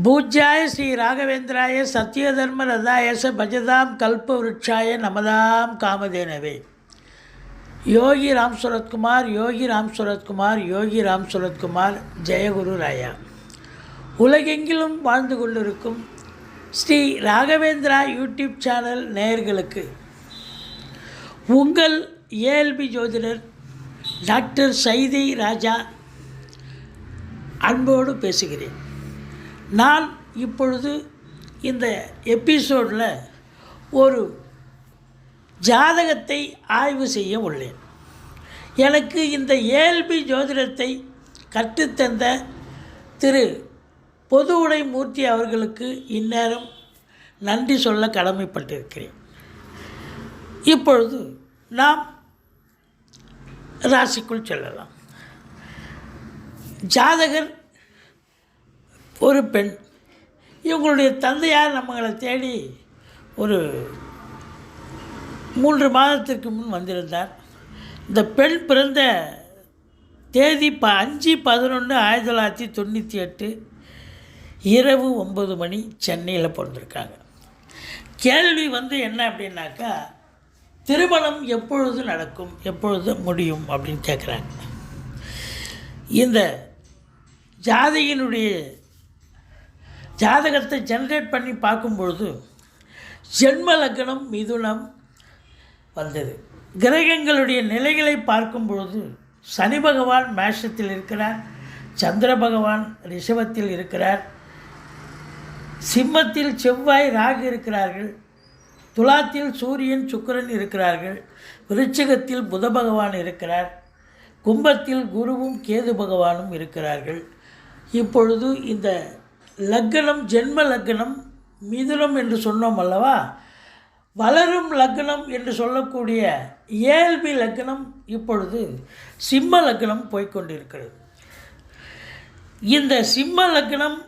பூஜ்யாய ஸ்ரீ ராகவேந்திராய சத்யதர்ம ரதாயச பஜதாம் கல்ப விருட்சாய நமதாம் காமதேனவே. யோகி ராம் சுரத்குமார், யோகி ராம் சுரத்குமார், யோகி ராம் சுரத்குமார். ஜெயகுரு ராயா. உலகெங்கிலும் வாழ்ந்து கொண்டிருக்கும் ஸ்ரீ ராகவேந்திரா யூடியூப் சேனல் நேயர்களுக்கு உங்கள் ஏஎல்பி ஜோதிடர் டாக்டர் சைதை ராஜா அன்போடு பேசுகிறேன். நான் இப்பொழுது இந்த எபிசோடில் ஒரு ஜாதகத்தை ஆய்வு செய்ய உள்ளேன். எனக்கு இந்த ஏஎல்பி ஜோதிடத்தை கற்றுத்தந்த திரு பொதுவுடை மூர்த்தி அவர்களுக்கு இந்நேரம் நன்றி சொல்ல கடமைப்பட்டிருக்கிறேன். இப்பொழுது நாம் ராசிக்குள் செல்லலாம். ஜாதகர் ஒரு பெண். இவங்களுடைய தந்தையார் நம்மளை தேடி ஒரு 3 மாதத்திற்கு முன் வந்திருந்தார். இந்த பெண் பிறந்த தேதி 5/11/1998 இரவு 9 மணி சென்னையில் பிறந்திருக்காங்க. கேள்வி என்ன அப்படின்னாக்கா, திருமணம் எப்பொழுது நடக்கும், எப்பொழுது முடியும் அப்படின்னு கேட்குறாங்க. இந்த ஜாதகத்தை ஜென்ரேட் பண்ணி பார்க்கும்பொழுது ஜென்ம லக்னம் மிதுனம் வந்தது. கிரகங்களுடைய நிலைகளை பார்க்கும் பொழுது சனி பகவான் மேஷத்தில் இருக்கிறார், சந்திர பகவான் ரிஷபத்தில் இருக்கிறார், சிம்மத்தில் செவ்வாய் ராகு இருக்கிறார்கள், துலாத்தில் சூரியன் சுக்கிரன் இருக்கிறார்கள், விருச்சிகத்தில் புத பகவான் இருக்கிறார், கும்பத்தில் குருவும் கேது பகவானும் இருக்கிறார்கள். இப்பொழுது இந்த லக்னம் ஜென்ம லக்னம் மிதுனம் என்று சொன்னோம் அல்லவா, வளரும் லக்னம் என்று சொல்லக்கூடிய ஏஎல்பி லக்னம் இப்பொழுது சிம்ம லக்னம் போய்கொண்டிருக்கிறது. இந்த சிம்ம லக்னம்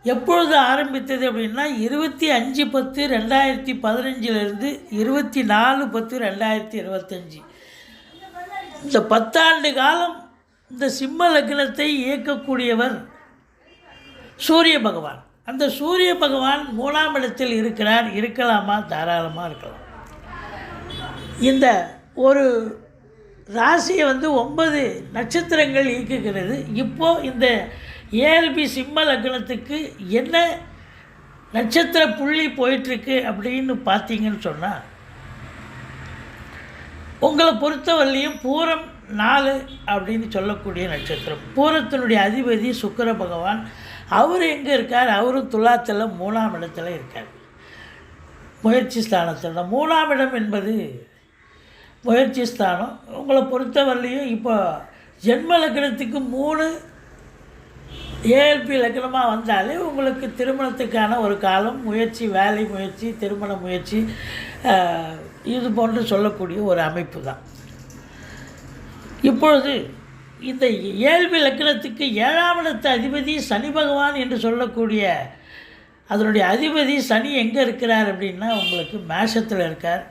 எப்பொழுது ஆரம்பித்தது அப்படின்னா 25/10/2015 24/10/2025 இந்த 10 ஆண்டு காலம் இந்த சிம்ம லக்னத்தை இயக்கக்கூடியவர் சூரிய பகவான். அந்த சூரிய பகவான் 3ஆம் இடத்தில் இருக்கிறார். இருக்கலாமா? தாராளமாக இருக்கலாம். இந்த ஒரு ராசியை 9 நட்சத்திரங்கள் இயக்குகிறது. இப்போது இந்த ஏஎல்பி சிம்ம லக்னத்துக்கு என்ன நட்சத்திர புள்ளி போயிட்டுருக்கு அப்படின்னு பார்த்தீங்கன்னு சொன்னால், உங்களை பொறுத்தவரையிலையும் பூரம் 4 அப்படின்னு சொல்லக்கூடிய நட்சத்திரம். பூரத்தினுடைய அதிபதி சுக்கிர பகவான். அவர் எங்கே இருக்கார்? அவரும் துலாத்தில் 3ஆம் இடத்துல இருக்கார், முயற்சி ஸ்தானத்தில். 3ஆம் இடம் என்பது முயற்சி ஸ்தானம். உங்களை பொறுத்தவரையிலையும் இப்போ ஜென்ம லக்னத்துக்கு 3 ஏஎல்பி லக்னமாக வந்தாலே உங்களுக்கு திருமணத்துக்கான ஒரு காலம், முயற்சி, வேலை முயற்சி, திருமண முயற்சி, இது போன்று சொல்லக்கூடிய ஒரு அமைப்பு தான். இப்பொழுது இந்த ஏஎல்பி லக்னத்துக்கு 7ஆம் இடத்து அதிபதி சனி பகவான் என்று சொல்லக்கூடிய அதனுடைய அதிபதி சனி எங்கே இருக்கிறார் அப்படின்னா, உங்களுக்கு மேஷத்தில் இருக்கார்.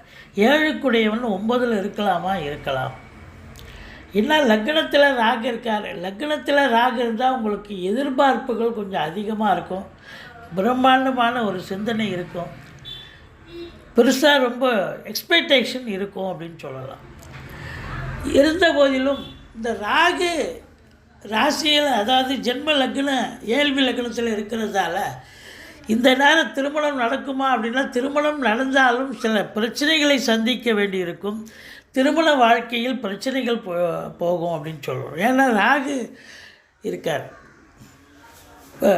7க்குடையவன் 9ல் இருக்கலாமா? இருக்கலாம். இன்னும் லக்னத்தில் ராகு இருக்கார். லக்னத்தில் ராகு இருந்தால் உங்களுக்கு எதிர்பார்ப்புகள் கொஞ்சம் அதிகமாக இருக்கும், பிரம்மாண்டமான ஒரு சிந்தனை இருக்கும், பெருசாக ரொம்ப எக்ஸ்பெக்டேஷன் இருக்கும் அப்படின்னு சொல்லலாம். இருந்த போதிலும் இந்த ராகு ராசியில், அதாவது ஜென்ம லக்ன ஏஎல்பி லக்னத்தில் இருக்கிறதால இந்த நேரம் திருமணம் நடக்குமா அப்படின்னா, திருமணம் நடந்தாலும் சில பிரச்சனைகளை சந்திக்க வேண்டியிருக்கும். திருமண வாழ்க்கையில் பிரச்சனைகள் போகும் அப்படின்னு சொல்கிறோம். ஏன்னா ராகு இருக்கார். இப்போ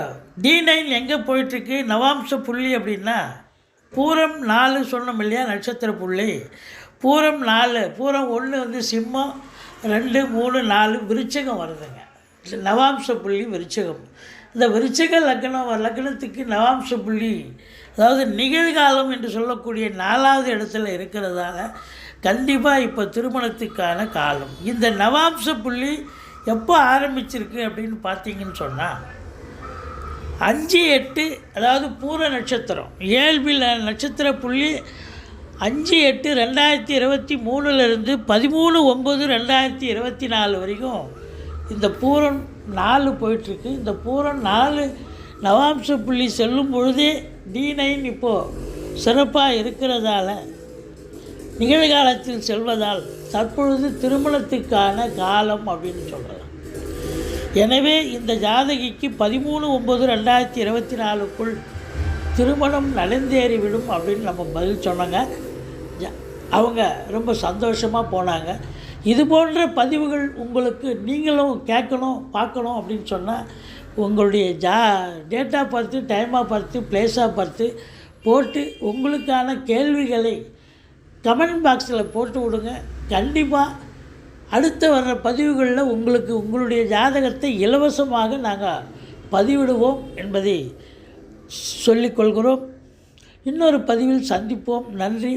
D9 எங்கே போயிட்டுருக்கு? நவாம்ச புள்ளி அப்படின்னா பூரம் 4 சொன்னோம் இல்லையா, நட்சத்திர புள்ளி. பூரம் 4, பூரம் 1 சிம்மம், 2, 3, 4 விருச்சிகம் வருதுங்க. நவாம்ச புள்ளி விருச்சிகம். இந்த விருச்சிக லக்னத்துக்கு நவாம்ச புள்ளி, அதாவது நிகழ்காலம் என்று சொல்லக்கூடிய 4ஆவது இடத்துல இருக்கிறதால கண்டிப்பாக இப்போ திருமணத்துக்கான காலம். இந்த நவாம்ச புள்ளி எப்போ ஆரம்பிச்சிருக்கு அப்படின்னு பார்த்தீங்கன்னு சொன்னால் 5/8, அதாவது பூர நட்சத்திரம் ஏஎல்பி நட்சத்திர புள்ளி 5/8/2023 13/9/2024 வரைக்கும் இந்த பூரம் 4 போயிட்டுருக்கு. இந்த பூரம் 4 நவாம்ச புள்ளி செல்லும் பொழுதே D9 இப்போது சிறப்பாக இருக்கிறதால நிகழ்காலத்தில் செல்வதால் தற்பொழுது திருமணத்துக்கான காலம் அப்படின்னு சொல்லலாம். எனவே இந்த ஜாதகிக்கு 13/9/2024க்குள் திருமணம் நடந்தேறிவிடும் அப்படின்னு நம்ம பதில் சொன்னாங்க. அவங்க ரொம்ப சந்தோஷமாக போனாங்க. இது போன்ற பதிவுகள் உங்களுக்கு நீங்களும் கேட்கணும் பார்க்கணும் அப்படின்னு சொன்னால் உங்களுடைய date of birth, time of birth, place of birth போட்டு உங்களுக்கான கேள்விகளை கமெண்ட் பாக்ஸில் போட்டு விடுங்க. கண்டிப்பாக அடுத்து வர்ற பதிவுகளில் உங்களுக்கு உங்களுடைய ஜாதகத்தை இலவசமாக நாங்கள் பதிவிடுவோம் என்பதை சொல்லிக்கொள்கிறோம். இன்னொரு பதிவில் சந்திப்போம். நன்றி.